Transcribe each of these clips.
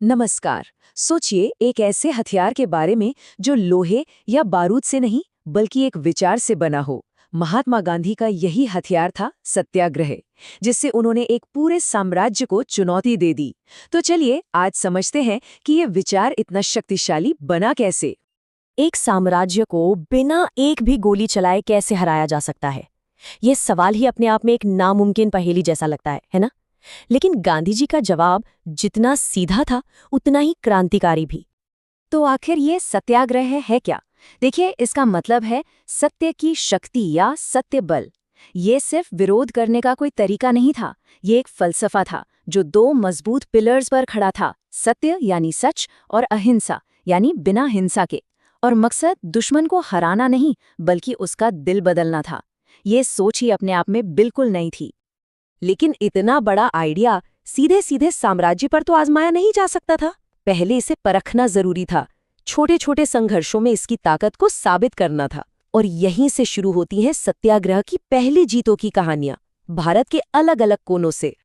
नमस्कार। सोचिए एक ऐसे हथियार के बारे में जो लोहे या बारूद से नहीं बल्कि एक विचार से बना हो। महात्मा गांधी का यही हथियार था सत्याग्रह, जिससे उन्होंने एक पूरे साम्राज्य को चुनौती दे दी। तो चलिए आज समझते हैं कि ये विचार इतना शक्तिशाली बना कैसे। एक साम्राज्य को बिना एक भी गोली चलाए कैसे हराया जा सकता है? ये सवाल ही अपने आप में एक नामुमकिन पहेली जैसा लगता है ना? लेकिन गांधी जी का जवाब जितना सीधा था उतना ही क्रांतिकारी भी। तो आखिर ये सत्याग्रह है क्या? देखिए, इसका मतलब है सत्य की शक्ति या सत्य बल। ये सिर्फ विरोध करने का कोई तरीका नहीं था, ये एक फलसफा था जो दो मजबूत पिलर्स पर खड़ा था, सत्य यानी सच और अहिंसा यानी बिना हिंसा के। और मकसद दुश्मन को हराना नहीं बल्कि उसका दिल बदलना था। ये सोच ही अपने आप में बिल्कुल नई थी। लेकिन इतना बड़ा आइडिया सीधे सीधे साम्राज्य पर तो आजमाया नहीं जा सकता था। पहले इसे परखना जरूरी था। छोटे छोटे संघर्षों में इसकी ताकत को साबित करना था। और यहीं से शुरू होती हैं सत्याग्रह की पहली जीतों की कहानियां, भारत के अलग अलग कोनों से।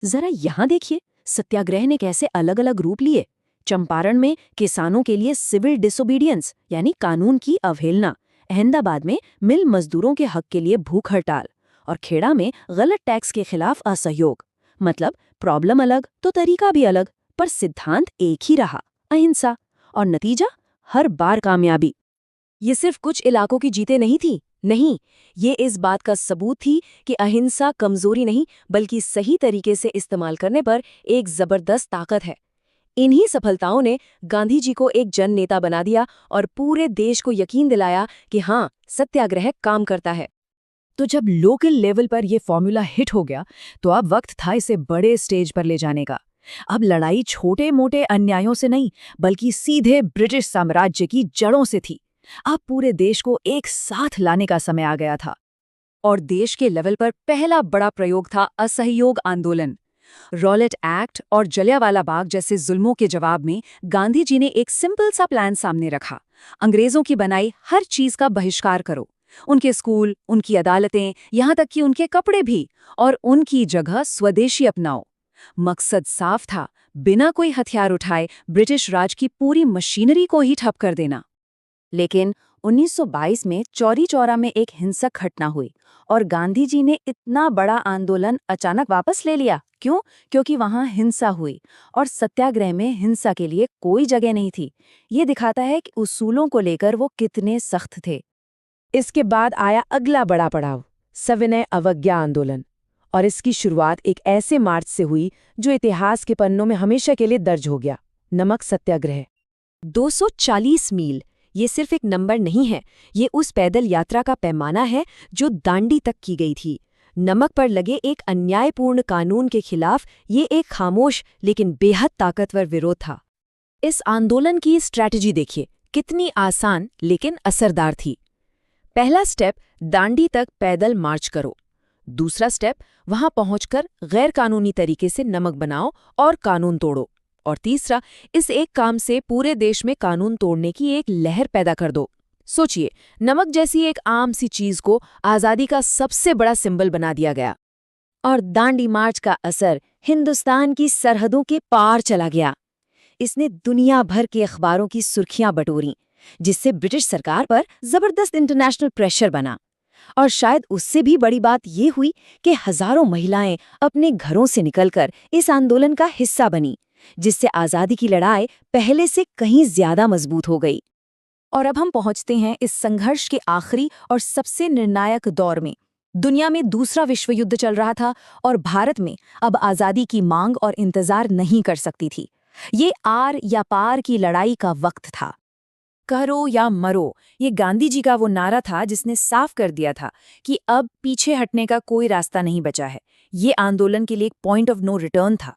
जरा यहाँ देखिए, सत्याग्रह ने कैसे अलग अलग रूप लिए। चंपारण में किसानों के लिए सिविल डिसोबीडियंस यानी कानून की अवहेलना, अहमदाबाद में मिल मजदूरों के हक के लिए भूख हड़ताल, और खेड़ा में गलत टैक्स के खिलाफ असहयोग। मतलब प्रॉब्लम अलग तो तरीका भी अलग, पर सिद्धांत एक ही रहा, अहिंसा। और नतीजा हर बार कामयाबी। ये सिर्फ कुछ इलाकों की जीतें नहीं थी, नहीं, ये इस बात का सबूत थी कि अहिंसा कमजोरी नहीं बल्कि सही तरीके से इस्तेमाल करने पर एक जबरदस्त ताकत है। इन्हीं सफलताओं ने गांधी जी को एक जन नेता बना दिया और पूरे देश को यकीन दिलाया कि हाँ, सत्याग्रह काम करता है। तो जब लोकल लेवल पर यह फॉर्मूला हिट हो गया, तो अब वक्त था इसे बड़े स्टेज पर ले जाने का। अब लड़ाई छोटे मोटे अन्यायों से नहीं बल्कि सीधे ब्रिटिश साम्राज्य की जड़ों से थी। अब पूरे देश को एक साथ लाने का समय आ गया था। और देश के लेवल पर पहला बड़ा प्रयोग था असहयोग आंदोलन। रॉलेट एक्ट और जलियांवाला बाग जैसे जुल्मों के जवाब में गांधी जी ने एक सिंपल सा प्लान सामने रखा। अंग्रेजों की बनाई हर चीज का बहिष्कार करो, उनके स्कूल, उनकी अदालतें, यहाँ तक कि उनके कपड़े भी, और उनकी जगह स्वदेशी अपनाओ। मकसद साफ था, बिना कोई हथियार उठाए ब्रिटिश राज की पूरी मशीनरी को ही ठप कर देना। लेकिन 1922 में चौरी चौरा में एक हिंसक घटना हुई और गांधी जी ने इतना बड़ा आंदोलन अचानक वापस ले लिया। क्यों? क्योंकि वहां हिंसा हुई और सत्याग्रह में हिंसा के लिए कोई जगह नहीं थी। ये दिखाता है कि उसूलों को लेकर वो कितने सख्त थे। इसके बाद आया अगला बड़ा पड़ाव, सविनय अवज्ञा आंदोलन। और इसकी शुरुआत एक ऐसे मार्च से हुई जो इतिहास के पन्नों में हमेशा के लिए दर्ज हो गया, नमक सत्याग्रह। 240 मील, ये सिर्फ एक नंबर नहीं है, ये उस पैदल यात्रा का पैमाना है जो दांडी तक की गई थी। नमक पर लगे एक अन्यायपूर्ण कानून के खिलाफ ये एक खामोश लेकिन बेहद ताकतवर विरोध था। इस आंदोलन की स्ट्रैटेजी देखिए, कितनी आसान लेकिन असरदार थी। पहला स्टेप, दांडी तक पैदल मार्च करो। दूसरा स्टेप, वहां पहुंचकर गैर कानूनी तरीके से नमक बनाओ और कानून तोड़ो। और तीसरा, इस एक काम से पूरे देश में कानून तोड़ने की एक लहर पैदा कर दो। सोचिए, नमक जैसी एक आम सी चीज को आजादी का सबसे बड़ा सिंबल बना दिया गया। और दांडी मार्च का असर हिंदुस्तान की सरहदों के पार चला गया। इसने दुनिया भर के अखबारों की सुर्खियां बटोरी, जिससे ब्रिटिश सरकार पर जबरदस्त इंटरनेशनल प्रेशर बना। और शायद उससे भी बड़ी बात ये हुई कि हजारों महिलाएं अपने घरों से निकलकर इस आंदोलन का हिस्सा बनी, जिससे आजादी की लड़ाई पहले से कहीं ज्यादा मजबूत हो गई। और अब हम पहुंचते हैं इस संघर्ष के आखिरी और सबसे निर्णायक दौर में। दुनिया में दूसरा विश्व युद्ध चल रहा था और भारत में अब आजादी की मांग और इंतजार नहीं कर सकती थी। ये आर या पार की लड़ाई का वक्त था। करो या मरो, ये गांधी जी का वो नारा था जिसने साफ कर दिया था कि अब पीछे हटने का कोई रास्ता नहीं बचा है। ये आंदोलन के लिए एक पॉइंट ऑफ नो रिटर्न था।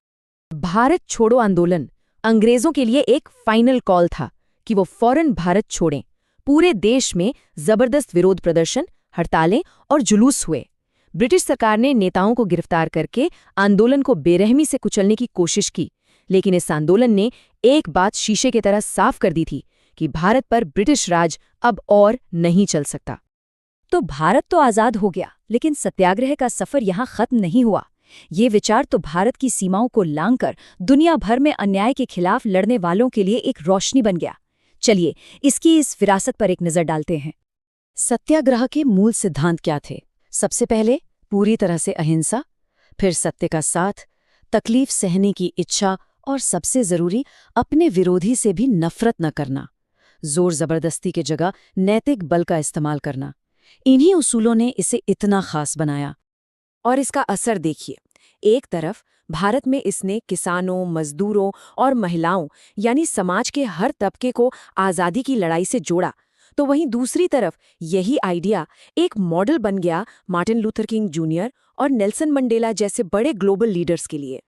भारत छोड़ो आंदोलन अंग्रेजों के लिए एक फाइनल कॉल था कि वो फौरन भारत छोड़ें। पूरे देश में जबरदस्त विरोध प्रदर्शन, हड़तालें और जुलूस हुए। ब्रिटिश सरकार ने नेताओं को गिरफ्तार करके आंदोलन को बेरहमी से कुचलने की कोशिश की, लेकिन इस आंदोलन ने एक बात शीशे की तरह साफ कर दी थी कि भारत पर ब्रिटिश राज अब और नहीं चल सकता। तो भारत तो आजाद हो गया, लेकिन सत्याग्रह का सफर यहाँ खत्म नहीं हुआ। ये विचार तो भारत की सीमाओं को लांघकर दुनिया भर में अन्याय के खिलाफ लड़ने वालों के लिए एक रोशनी बन गया। चलिए इसकी इस विरासत पर एक नज़र डालते हैं। सत्याग्रह के मूल सिद्धांत क्या थे? सबसे पहले पूरी तरह से अहिंसा, फिर सत्य का साथ, तकलीफ सहने की इच्छा और सबसे जरूरी अपने विरोधी से भी नफरत न करना। जोर जबरदस्ती के जगह नैतिक बल का इस्तेमाल करना। इन्हीं उसूलों ने इसे इतना खास बनाया। और इसका असर देखिए, एक तरफ भारत में इसने किसानों, मजदूरों और महिलाओं यानी समाज के हर तबके को आज़ादी की लड़ाई से जोड़ा, तो वहीं दूसरी तरफ यही आइडिया एक मॉडल बन गया मार्टिन लूथर किंग जूनियर और नेल्सन मंडेला जैसे बड़े ग्लोबल लीडर्स के लिए।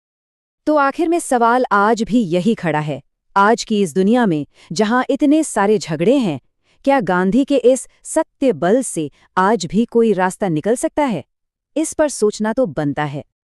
तो आखिर में सवाल आज भी यही खड़ा है। आज की इस दुनिया में जहां इतने सारे झगड़े हैं, क्या गांधी के इस सत्य बल से आज भी कोई रास्ता निकल सकता है? इस पर सोचना तो बनता है।